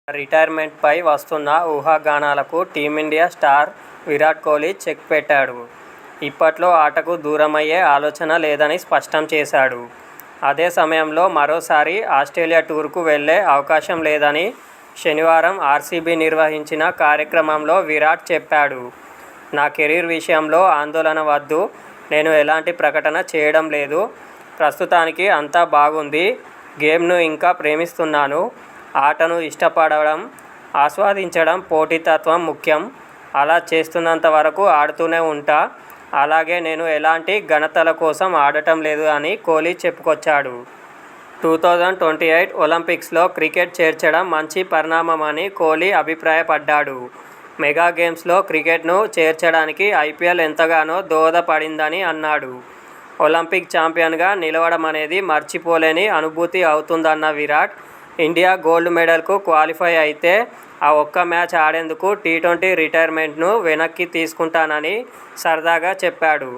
రిటైర్మెంట్పై వస్తున్న ఊహాగానాలకు team India star Virat Kohli check పెట్టాడు. ఇప్పట్లో ఆటకు దూరమయ్యే ఆలోచన లేదని స్పష్టం చేశాడు. అదే సమయంలో మరోసారి ఆస్ట్రేలియా టూర్కు వెళ్లే అవకాశం లేదని శనివారం ఆర్సీబీ నిర్వహించిన కార్యక్రమంలో విరాట్ చెప్పాడు. నా కెరీర్ విషయంలో ఆందోళన వద్దు. నేను ఎలాంటి ప్రకటన చేయడం లేదు. ప్రస్తుతానికి అంతా బాగుంది. గేమ్ను ఇంకా ప్రేమిస్తున్నాను. ఆటను ఇష్టపడడం, ఆస్వాదించడం, పోటీతత్వం ముఖ్యం. అలా చేస్తున్నంత వరకు ఆడుతూనే ఉంటా. అలాగే నేను ఎలాంటి ఘనతల కోసం ఆడటం లేదు అని కోహ్లీ చెప్పుకొచ్చాడు. 2028 ఒలింపిక్స్లో క్రికెట్ చేర్చడం మంచి పరిణామమని కోహ్లీ అభిప్రాయపడ్డాడు. మెగా గేమ్స్లో క్రికెట్ను చేర్చడానికి ఐపీఎల్ ఎంతగానో దోహదపడిందని అన్నాడు. ఒలింపిక్ ఛాంపియన్గా నిలవడమనేది మర్చిపోలేని అనుభూతి అవుతుందన్న విరాట్, ఇండియా గోల్డ్ మెడల్కు క్వాలిఫై అయితే ఆ ఒక్క మ్యాచ్ ఆడేందుకు టీ20 రిటైర్మెంట్ను వెనక్కి తీసుకుంటానని సరదాగా చెప్పాడు.